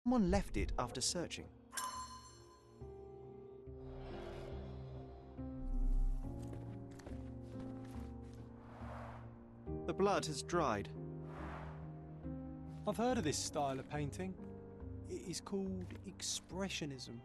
Someone left it after searching. The blood has dried. I've heard of this style of painting. It is called Expressionism.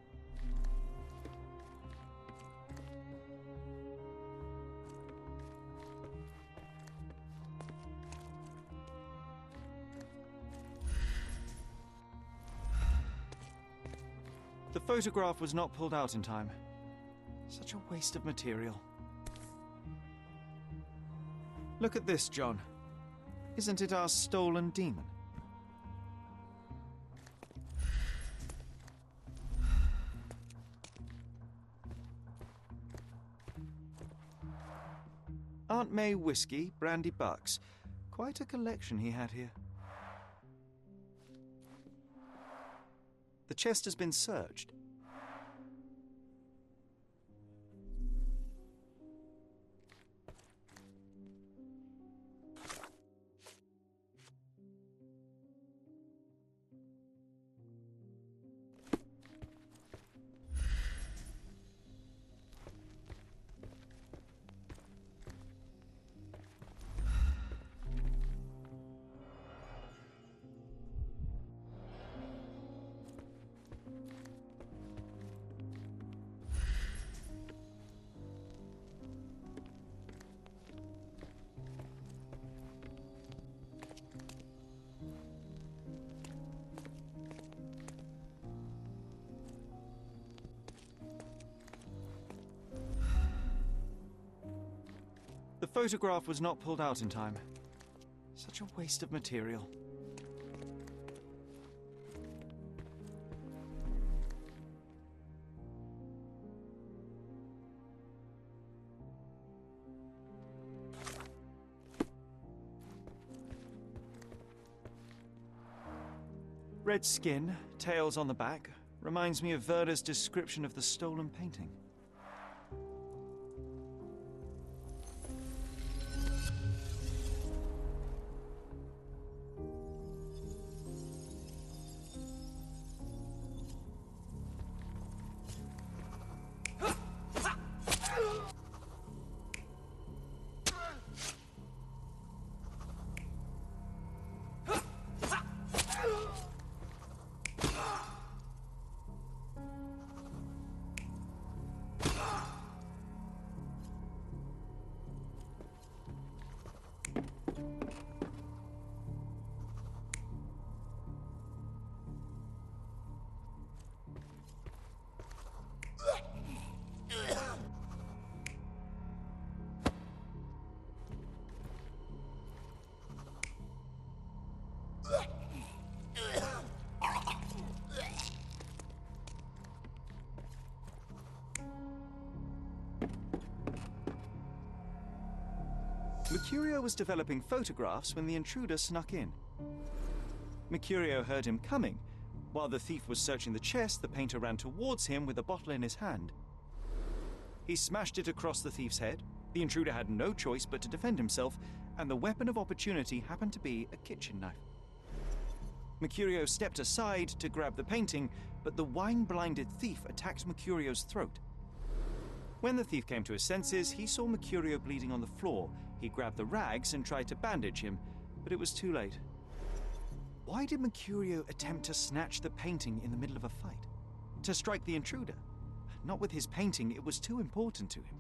The photograph was not pulled out in time. Such a waste of material. Look at this, John. Isn't it our stolen demon? Aunt May whiskey, brandy bucks. Quite a collection he had here. The chest has been searched. The photograph was not pulled out in time. Such a waste of material. Red skin, tails on the back, reminds me of Verda's description of the stolen painting. Mercurio was developing photographs when the intruder snuck in. Mercurio heard him coming. While the thief was searching the chest, the painter ran towards him with a bottle in his hand. He smashed it across the thief's head. The intruder had no choice but to defend himself, and the weapon of opportunity happened to be a kitchen knife. Mercurio stepped aside to grab the painting, but the wine-blinded thief attacked Mercurio's throat. When the thief came to his senses, he saw Mercurio bleeding on the floor. He grabbed the rags and tried to bandage him, but it was too late. Why did Mercurio attempt to snatch the painting in the middle of a fight? To strike the intruder? Not with his painting, it was too important to him.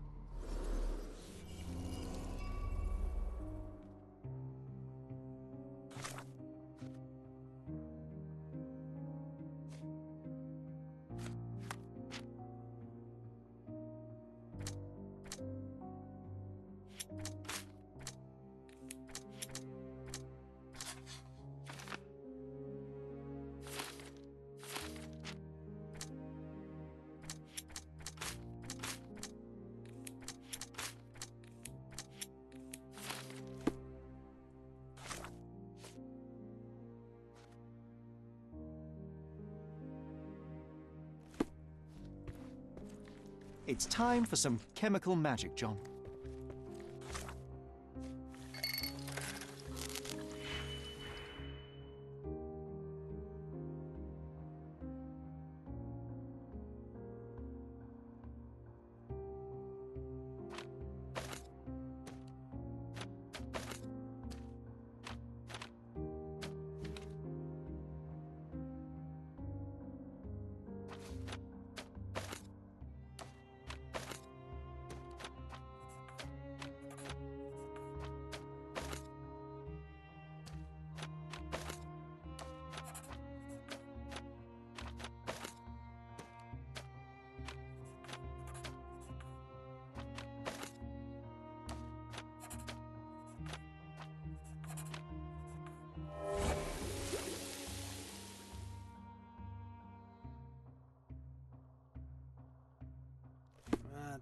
It's time for some chemical magic, John.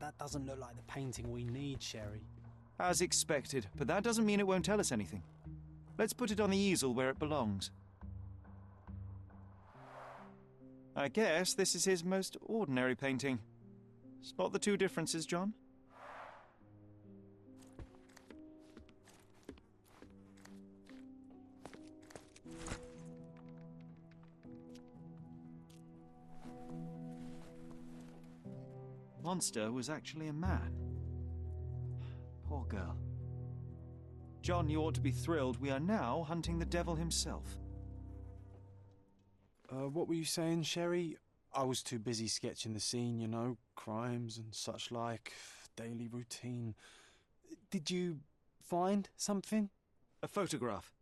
that doesn't look like the painting we need, Sherry. As expected, but that doesn't mean it won't tell us anything. Let's put it on the easel where it belongs. I guess this is his most ordinary painting. Spot the two differences, John? Monster was actually a man. Poor girl. John, you ought to be thrilled. We are now hunting the devil himself. What were you saying, Sherry? I was too busy sketching the scene, you know, crimes and such like, daily routine. Did you find something? A photograph.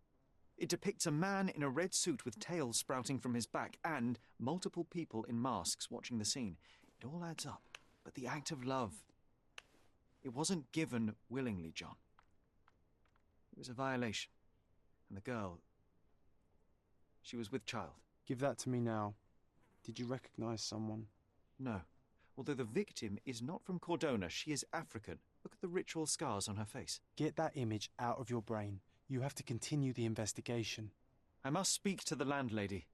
It depicts a man in a red suit with tails sprouting from his back and multiple people in masks watching the scene. It all adds up. But the act of love, it wasn't given willingly, John. It was a violation. And the girl, she was with child. Give that to me now. Did you recognize someone? No. Although the victim is not from Cordona, she is African. Look at the ritual scars on her face. Get that image out of your brain. You have to continue the investigation. I must speak to the landlady.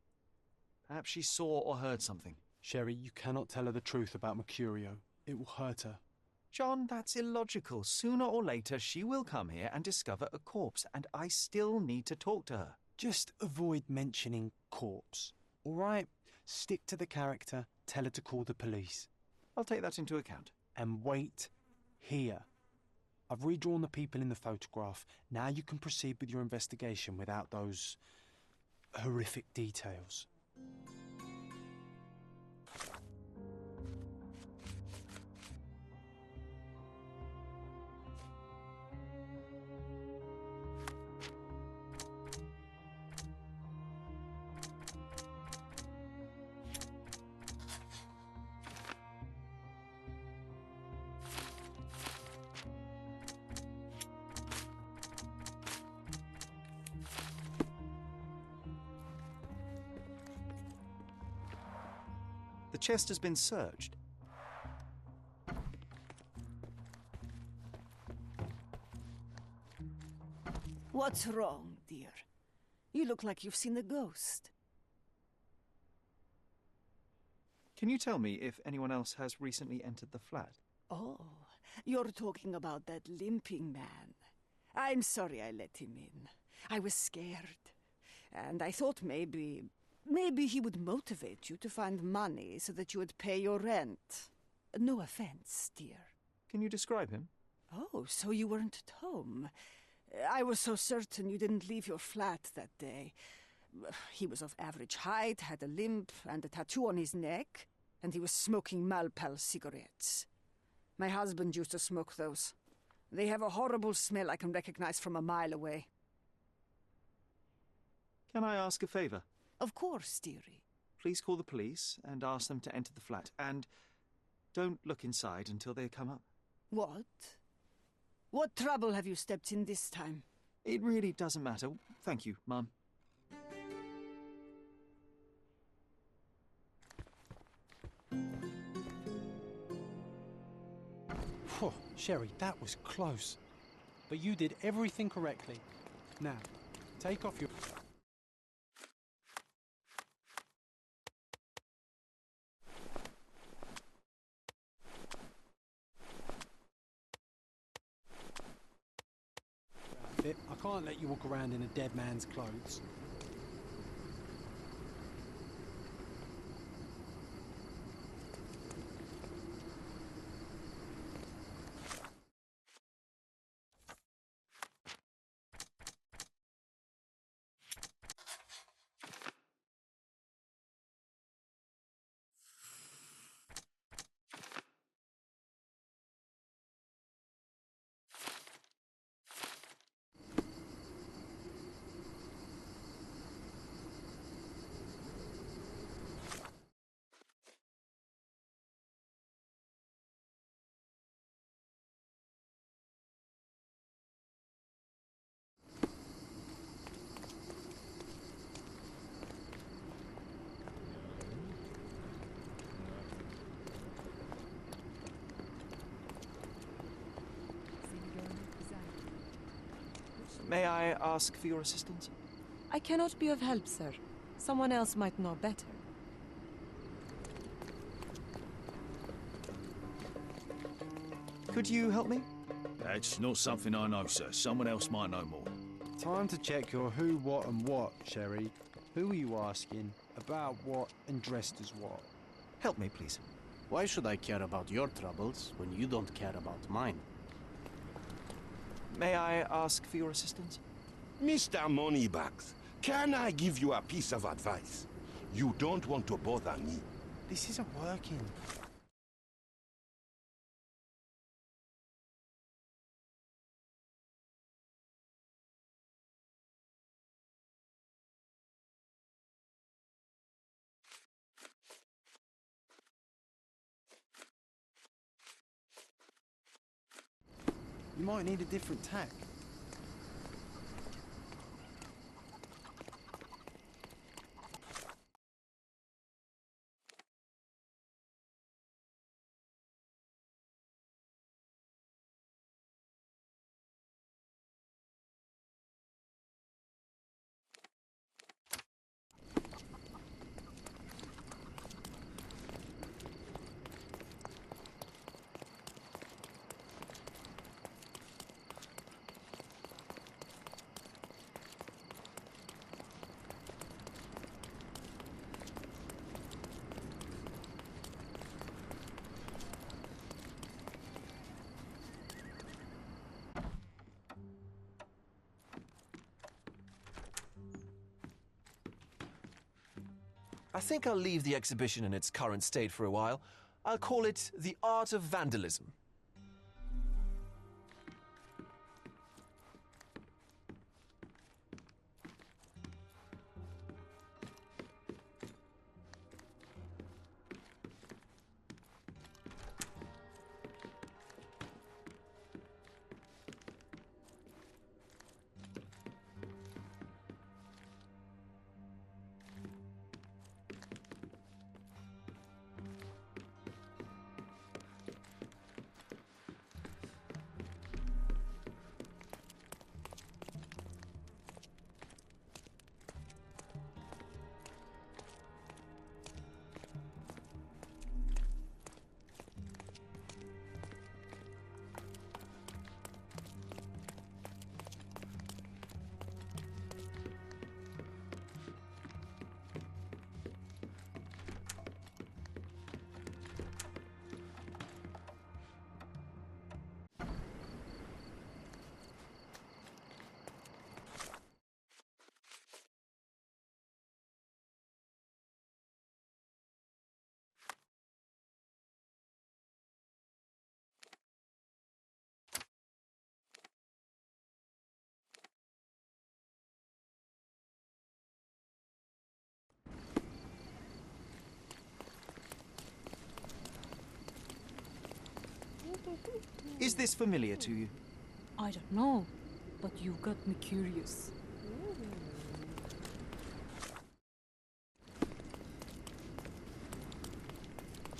Perhaps she saw or heard something. Sherry, you cannot tell her the truth about Mercurio. It will hurt her. John, that's illogical. Sooner or later, she will come here and discover a corpse, and I still need to talk to her. Just avoid mentioning corpse, all right? Stick to the character, tell her to call the police. I'll take that into account. And wait here. I've redrawn the people in the photograph. Now you can proceed with your investigation without those horrific details. The chest has been searched. What's wrong, dear? You look like you've seen a ghost. Can you tell me if anyone else has recently entered the flat? Oh, you're talking about that limping man. I'm sorry I let him in. I was scared. And I thought maybe he would motivate you to find money so that you would pay your rent. No offense, dear. Can you describe him? Oh, so you weren't at home. I was so certain you didn't leave your flat that day. He was of average height, had a limp and a tattoo on his neck, and he was smoking Malpal cigarettes. My husband used to smoke those. They have a horrible smell I can recognize from a mile away. Can I ask a favor? Of course, dearie. Please call the police and ask them to enter the flat, and don't look inside until they come up. What? What trouble have you stepped in this time? It really doesn't matter. Thank you, Mum. Whew, Sherry, that was close. But you did everything correctly. Now, take off your... I can't let you walk around in a dead man's clothes. May I ask for your assistance? I cannot be of help, sir. Someone else might know better. Could you help me? That's not something I know, sir. Someone else might know more. Time to check your who, what, and what, Sherry. Who are you asking? About what, and dressed as what? Help me, please. Why should I care about your troubles when you don't care about mine? May I ask for your assistance? Mr. Moneybags, can I give you a piece of advice? You don't want to bother me. This isn't working. You might need a different tack. I think I'll leave the exhibition in its current state for a while. I'll call it The Art of Vandalism. Is this familiar to you? I don't know, but you got me curious.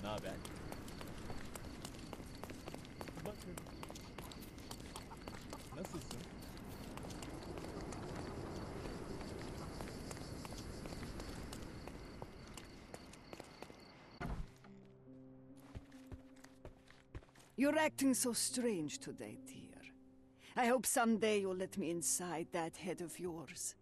Not bad. Nasılsın? You're acting so strange today, dear. I hope someday you'll let me inside that head of yours.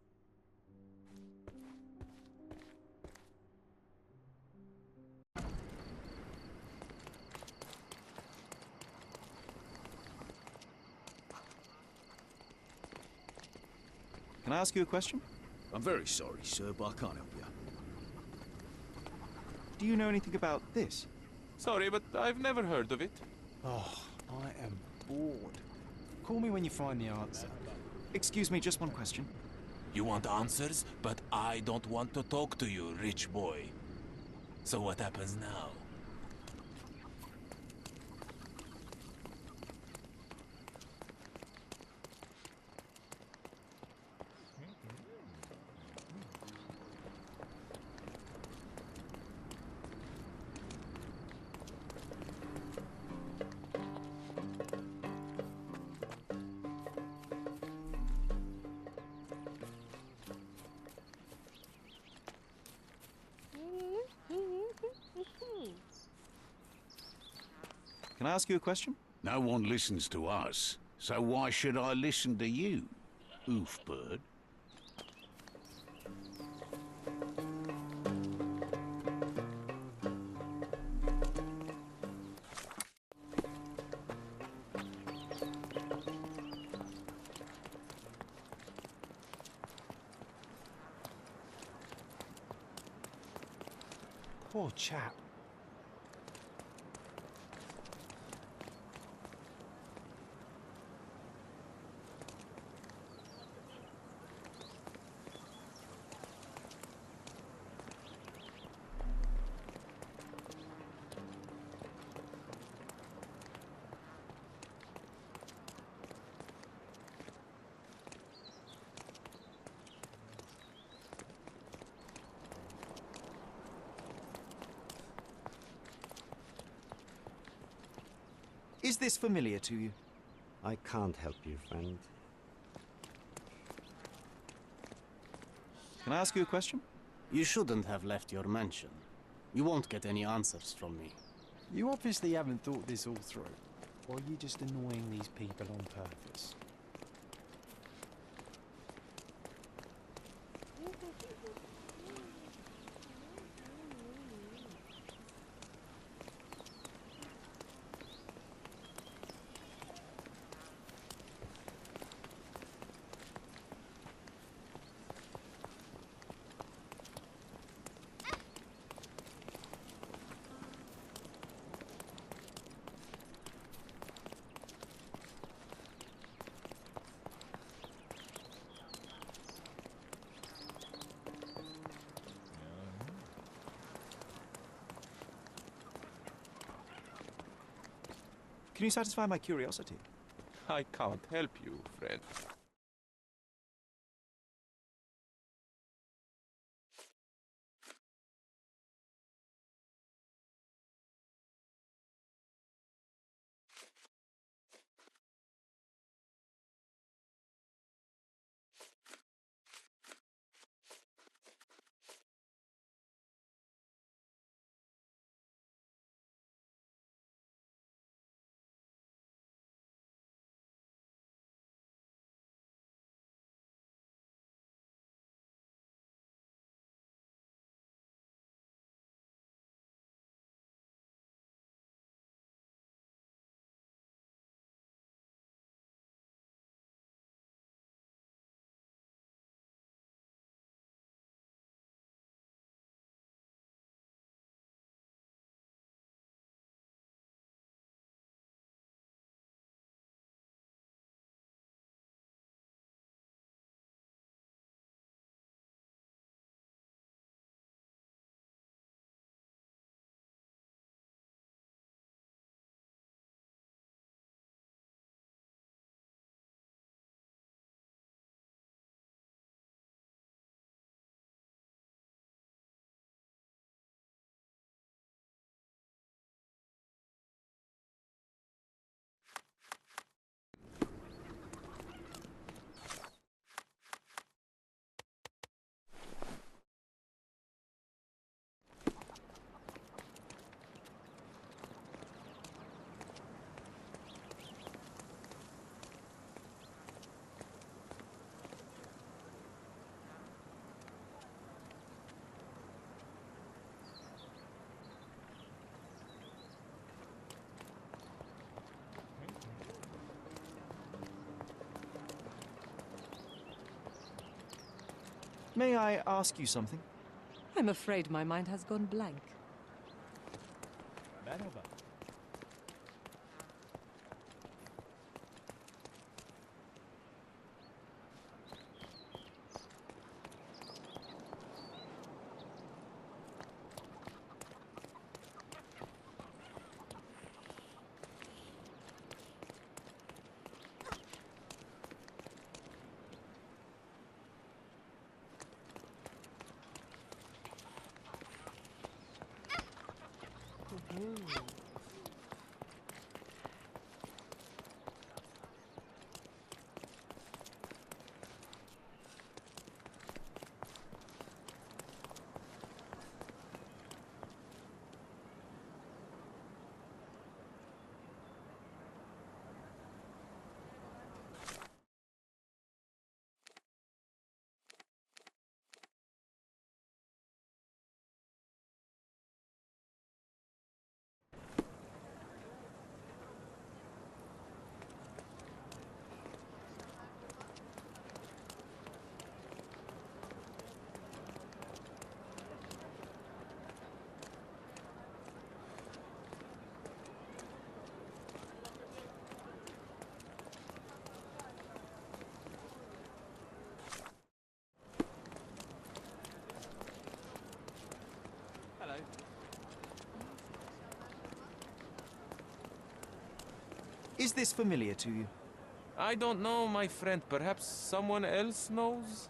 Can I ask you a question? I'm very sorry, sir, but I can't help you. Do you know anything about this? Sorry, but I've never heard of it. Oh, I am bored. Call me when you find the answer. Excuse me, just one question. You want answers, but I don't want to talk to you, rich boy. So what happens now? Can I ask you a question? No one listens to us, so why should I listen to you, oofbird? Poor chap. Is this familiar to you? I can't help you, friend. Can I ask you a question? You shouldn't have left your mansion. You won't get any answers from me. You obviously haven't thought this all through. Or are you just annoying these people on purpose? Can you satisfy my curiosity? I can't help you, friend. May I ask you something? I'm afraid my mind has gone blank. Merhaba. Is this familiar to you? I don't know, my friend. Perhaps someone else knows?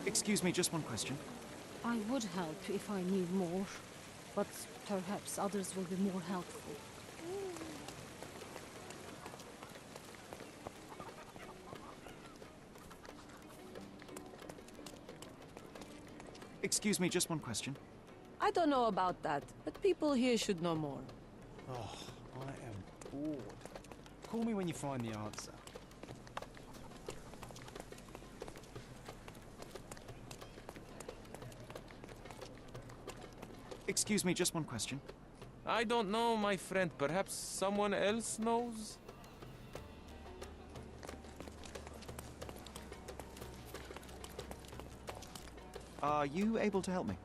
Excuse me, just one question. I would help if I knew more, but perhaps others will be more helpful. Excuse me, just one question. I don't know about that, but people here should know more. Oh, I am bored. Call me when you find the answer. Excuse me, just one question. I don't know, my friend. Perhaps someone else knows? Are you able to help me?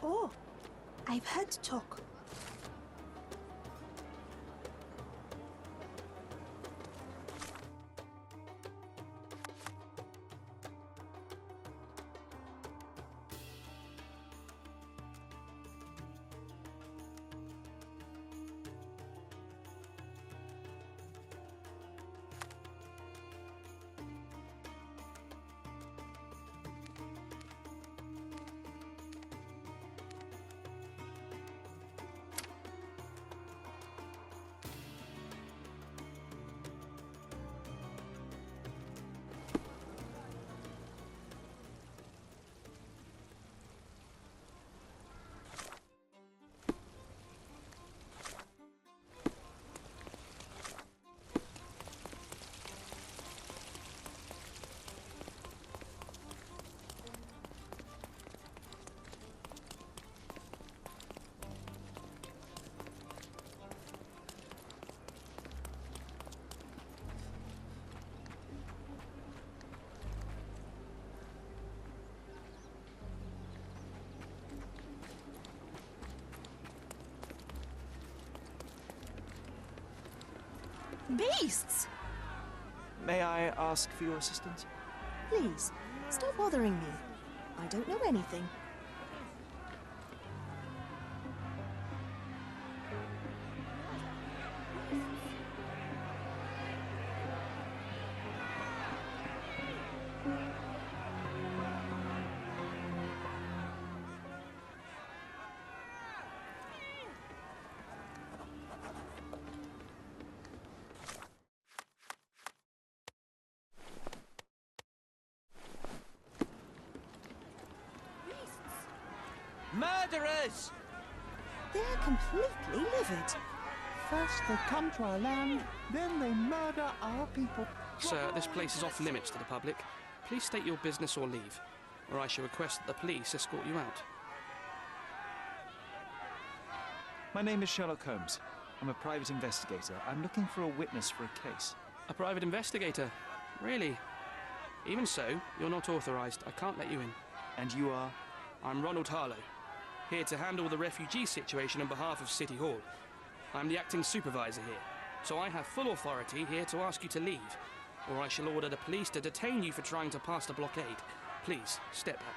Oh, I've heard talk. Beasts! May I ask for your assistance? Please, stop bothering me. I don't know anything. Murderers! They're completely livid. First they come to our land, then they murder our people. Sir, this place is off limits to the public. Please state your business or leave, or I shall request that the police escort you out. My name is Sherlock Holmes. I'm a private investigator. I'm looking for a witness for a case. A private investigator? Really? Even so, you're not authorized. I can't let you in. And you are? I'm Ronald Harlow, here to handle the refugee situation on behalf of City Hall. I'm the acting supervisor here, so I have full authority here to ask you to leave, or I shall order the police to detain you for trying to pass the blockade. Please, step back.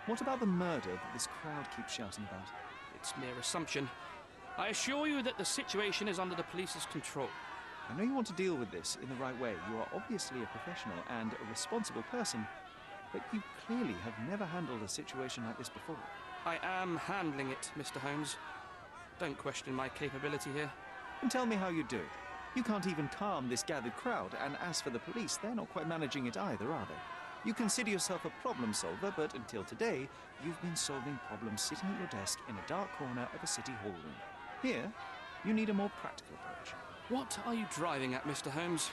What about the murder that this crowd keeps shouting about? It's mere assumption. I assure you that the situation is under the police's control. I know you want to deal with this in the right way. You are obviously a professional and a responsible person, but you clearly have never handled a situation like this before. I am handling it, Mr. Holmes. Don't question my capability here. And tell me how you do it. You can't even calm this gathered crowd, and as for the police, they're not quite managing it either, are they? You consider yourself a problem solver, but until today, you've been solving problems sitting at your desk in a dark corner of a city hall room. Here, you need a more practical approach. What are you driving at, Mr. Holmes?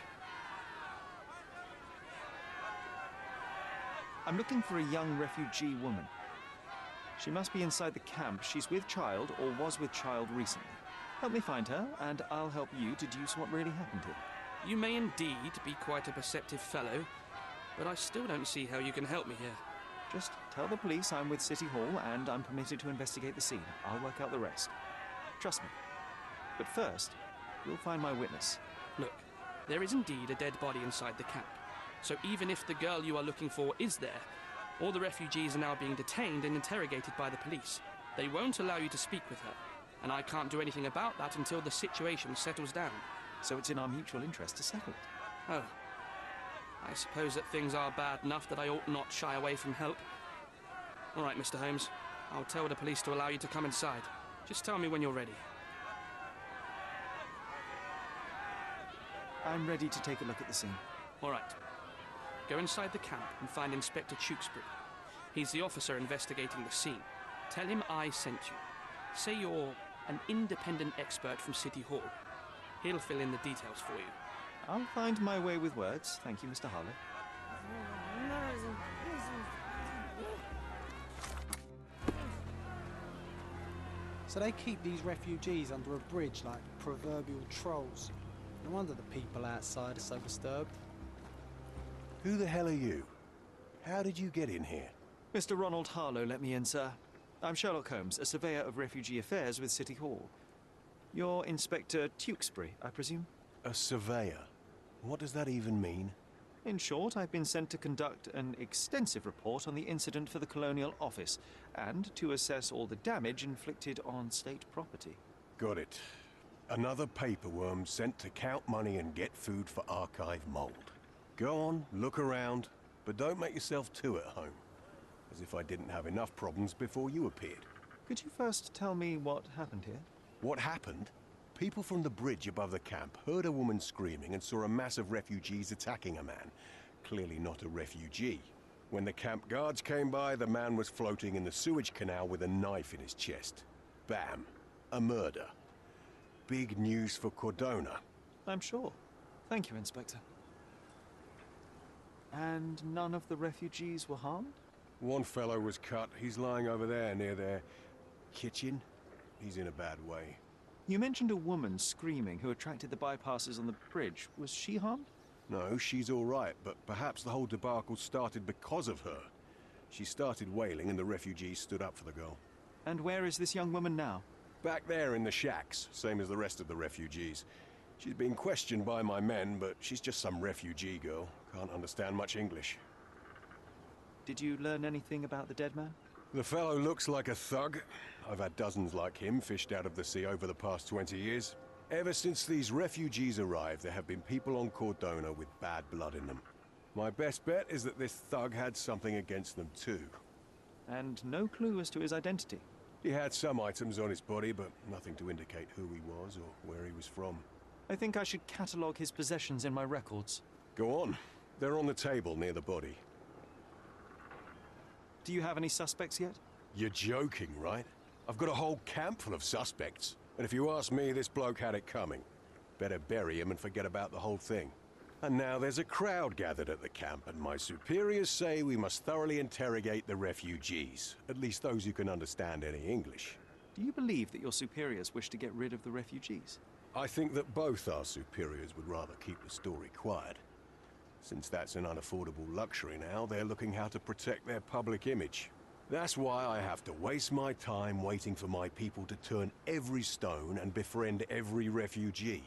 I'm looking for a young refugee woman. She must be inside the camp. She's with child or was with child recently. Help me find her, and I'll help you deduce what really happened here. You may indeed be quite a perceptive fellow, but I still don't see how you can help me here. Just tell the police I'm with City Hall and I'm permitted to investigate the scene. I'll work out the rest. Trust me. But first, you'll find my witness. Look, there is indeed a dead body inside the camp. So even if the girl you are looking for is there, all the refugees are now being detained and interrogated by the police. They won't allow you to speak with her, and I can't do anything about that until the situation settles down. So it's in our mutual interest to settle it. Oh. I suppose that things are bad enough that I ought not shy away from help. All right, Mr. Holmes. I'll tell the police to allow you to come inside. Just tell me when you're ready. I'm ready to take a look at the scene. All right. Go inside the camp and find Inspector Tewkesbury. He's the officer investigating the scene. Tell him I sent you. Say you're an independent expert from City Hall. He'll fill in the details for you. I'll find my way with words. Thank you, Mr. Harlow. So they keep these refugees under a bridge like proverbial trolls. No wonder the people outside are so disturbed. Who the hell are you? How did you get in here? Mr. Ronald Harlow let me in, sir. I'm Sherlock Holmes, a surveyor of refugee affairs with City Hall. You're Inspector Tewkesbury, I presume? A surveyor? What does that even mean? In short, I've been sent to conduct an extensive report on the incident for the Colonial Office and to assess all the damage inflicted on state property. Got it. Another paperworm sent to count money and get food for archive mold. Go on, look around, but don't make yourself too at home. As if I didn't have enough problems before you appeared. Could you first tell me what happened here? What happened? People from the bridge above the camp heard a woman screaming and saw a mass of refugees attacking a man. Clearly not a refugee. When the camp guards came by, the man was floating in the sewage canal with a knife in his chest. Bam. A murder. Big news for Cordona. I'm sure. Thank you, Inspector. And none of the refugees were harmed? One fellow was cut. He's lying over there near their kitchen. He's in a bad way. You mentioned a woman screaming who attracted the bypassers on the bridge. Was she harmed? No, she's all right, but perhaps the whole debacle started because of her. She started wailing and the refugees stood up for the girl. And where is this young woman now? Back there in the shacks, same as the rest of the refugees. She's being questioned by my men, but she's just some refugee girl. Can't understand much English. Did you learn anything about the dead man? The fellow looks like a thug. I've had dozens like him fished out of the sea over the past 20 years. Ever since these refugees arrived, there have been people on Cordona with bad blood in them. My best bet is that this thug had something against them too. And no clue as to his identity? He had some items on his body, but nothing to indicate who he was or where he was from. I think I should catalogue his possessions in my records. Go on. They're on the table near the body. Do you have any suspects yet? You're joking, right? I've got a whole camp full of suspects. And if you ask me, this bloke had it coming. Better bury him and forget about the whole thing. And now there's a crowd gathered at the camp, and my superiors say we must thoroughly interrogate the refugees. At least those who can understand any English. Do you believe that your superiors wish to get rid of the refugees? I think that both our superiors would rather keep the story quiet. Since that's an unaffordable luxury now, they're looking how to protect their public image. That's why I have to waste my time waiting for my people to turn every stone and befriend every refugee.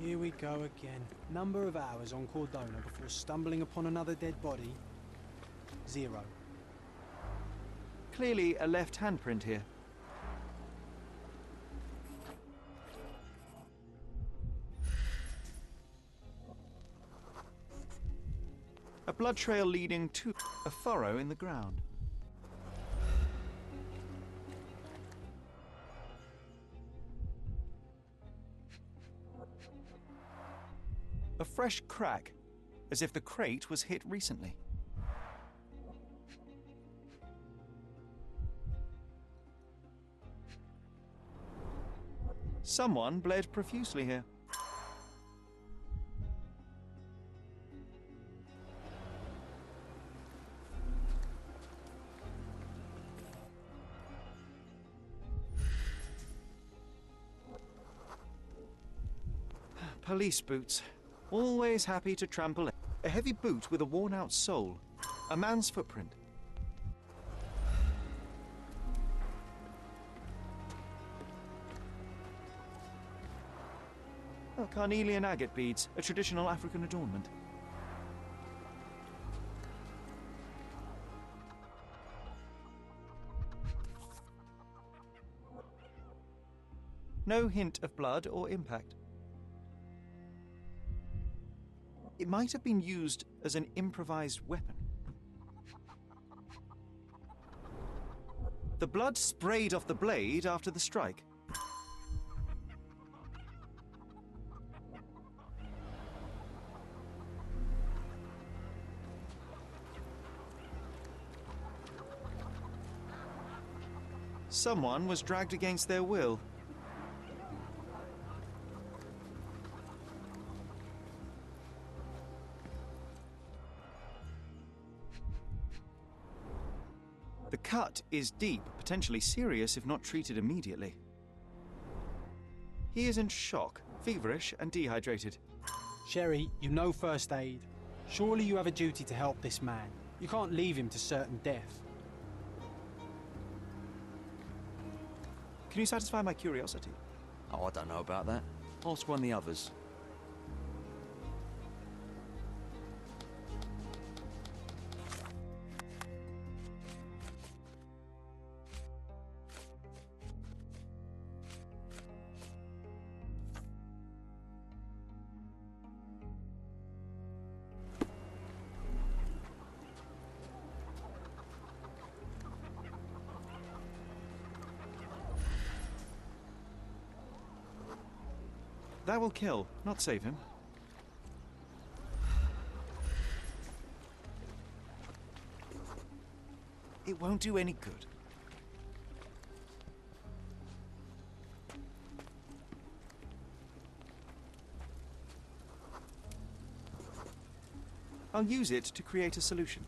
Here we go again. Number of hours on Cordona before stumbling upon another dead body? 0. Clearly a left handprint here. A blood trail leading to a furrow in the ground. A fresh crack, as if the crate was hit recently. Someone bled profusely here. Police boots. Always happy to trample. A heavy boot with a worn-out sole. A man's footprint. Oh, carnelian agate beads, a traditional African adornment. No hint of blood or impact. It might have been used as an improvised weapon. The blood sprayed off the blade after the strike. Someone was dragged against their will. The cut is deep, potentially serious if not treated immediately. He is in shock, feverish and dehydrated. Sherry, you know first aid. Surely you have a duty to help this man. You can't leave him to certain death. Can you satisfy my curiosity? Oh, I don't know about that. Ask one of the others. That will kill, not save him. It won't do any good. I'll use it to create a solution.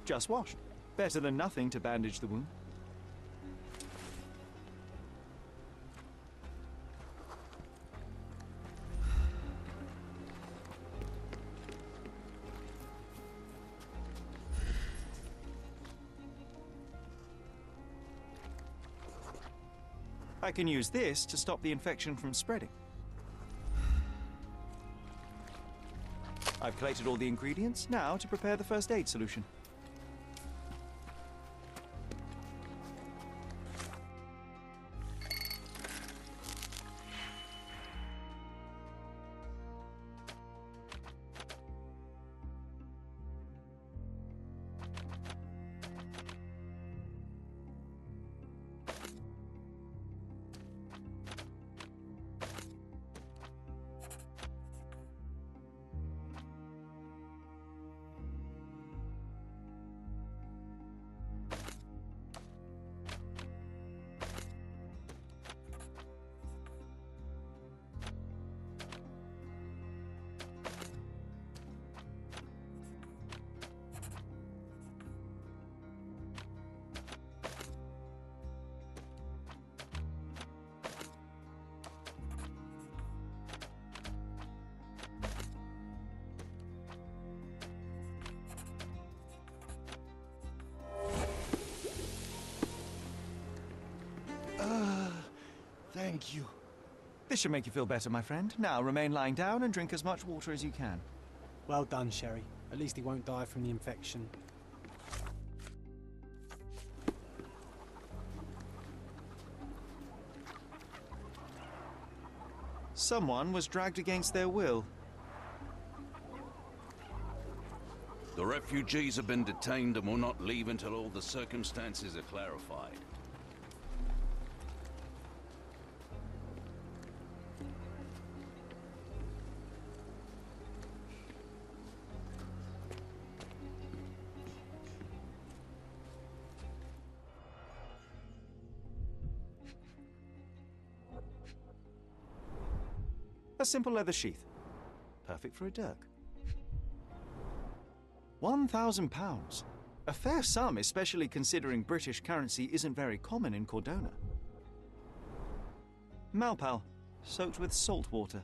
Just washed. Better than nothing to bandage the wound. I can use this to stop the infection from spreading. I've collected all the ingredients, now to prepare the first aid solution. Thank you. This should make you feel better, my friend. Now remain lying down and drink as much water as you can. Well done, Sherry. At least he won't die from the infection. Someone was dragged against their will. The refugees have been detained and will not leave until all the circumstances are clarified. A simple leather sheath. Perfect for a dirk. £1,000. A fair sum, especially considering British currency isn't very common in Cordona. Malpal, soaked with salt water.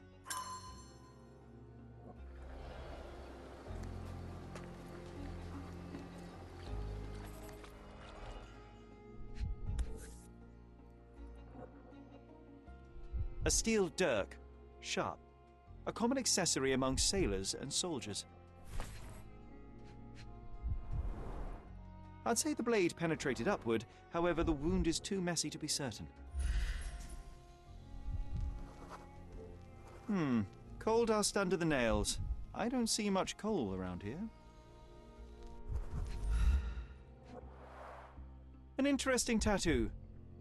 A steel dirk, sharp. A common accessory among sailors and soldiers. I'd say the blade penetrated upward, however the wound is too messy to be certain. Coal dust under the nails. I don't see much coal around here. An interesting tattoo.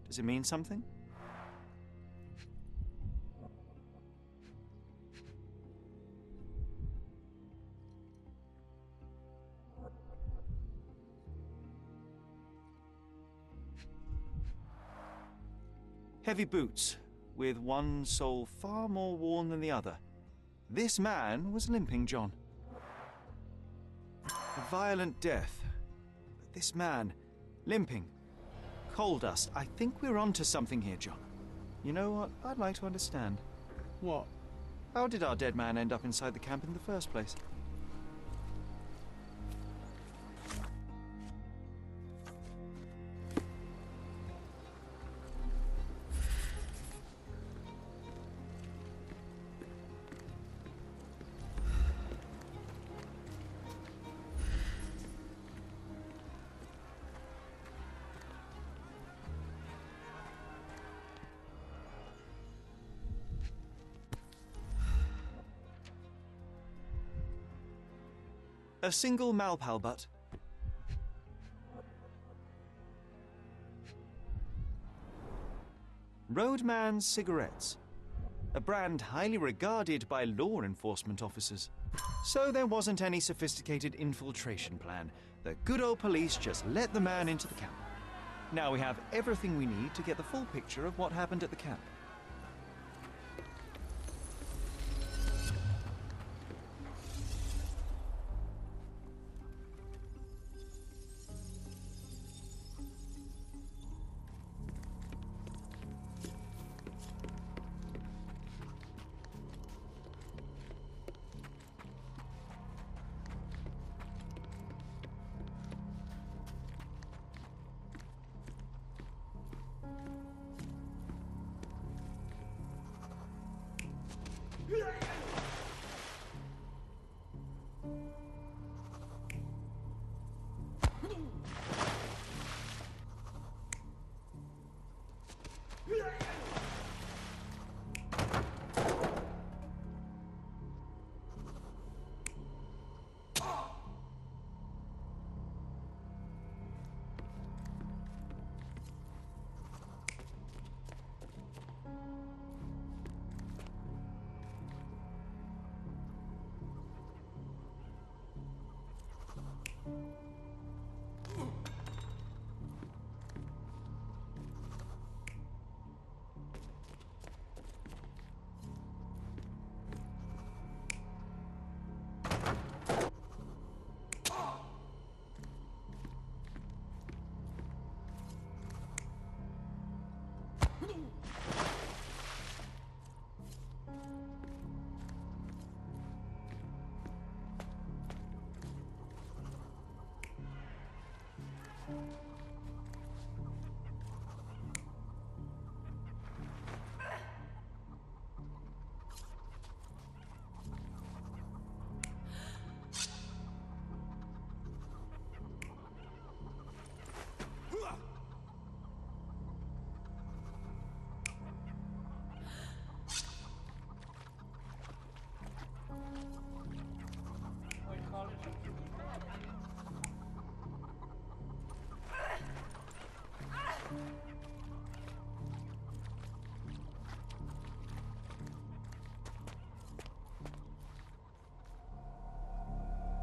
Does it mean something? Heavy boots, with one sole far more worn than the other. This man was limping, John. A violent death. But this man, limping. Coal dust. I think we're onto something here, John. You know what? I'd like to understand. What? How did our dead man end up inside the camp in the first place? A single Malpal butt. Roadman's cigarettes. A brand highly regarded by law enforcement officers. So there wasn't any sophisticated infiltration plan. The good old police just let the man into the camp. Now we have everything we need to get the full picture of what happened at the camp.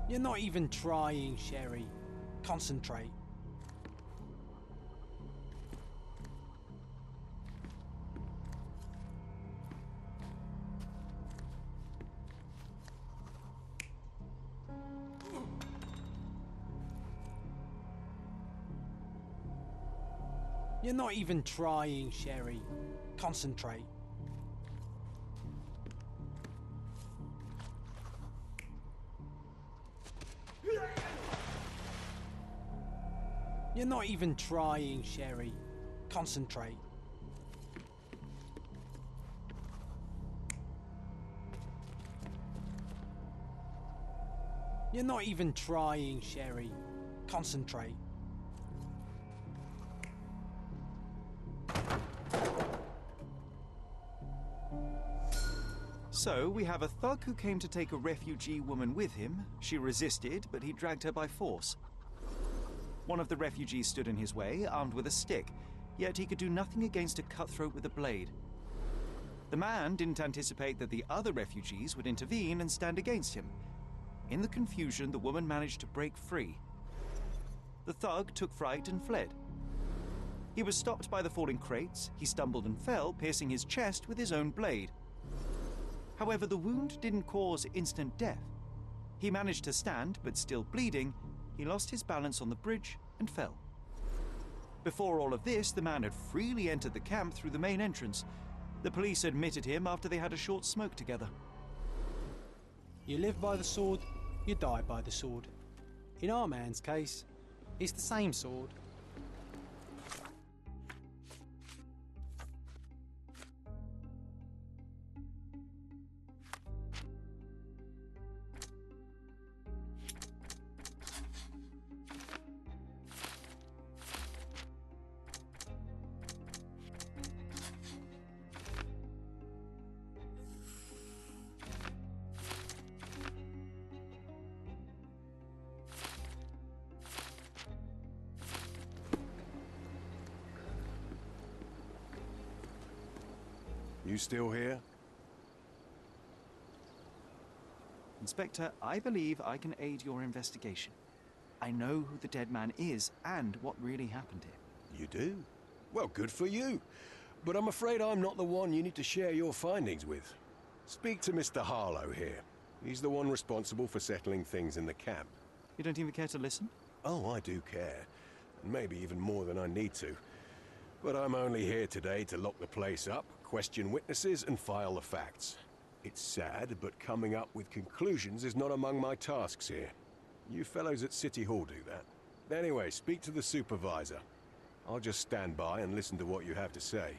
You're not even trying, Sherry. Concentrate. You're not even trying, Sherry. Concentrate. You're not even trying, Sherry. Concentrate. You're not even trying, Sherry. Concentrate. So, we have a thug who came to take a refugee woman with him. She resisted, but he dragged her by force. One of the refugees stood in his way, armed with a stick, yet he could do nothing against a cutthroat with a blade. The man didn't anticipate that the other refugees would intervene and stand against him. In the confusion, the woman managed to break free. The thug took fright and fled. He was stopped by the falling crates. He stumbled and fell, piercing his chest with his own blade. However, the wound didn't cause instant death. He managed to stand, but still bleeding, he lost his balance on the bridge and fell. Before all of this, the man had freely entered the camp through the main entrance. The police admitted him after they had a short smoke together. You live by the sword, you die by the sword. In our man's case, it's the same sword. You still here? Inspector, I believe I can aid your investigation. I know who the dead man is and what really happened here. You do? Well, good for you. But I'm afraid I'm not the one you need to share your findings with. Speak to Mr. Harlow here. He's the one responsible for settling things in the camp. You don't even care to listen? Oh, I do care. Maybe even more than I need to. But I'm only here today to lock the place up, question witnesses, and file the facts. It's sad, but coming up with conclusions is not among my tasks here. You fellows at City Hall do that. Anyway, speak to the supervisor. I'll just stand by and listen to what you have to say.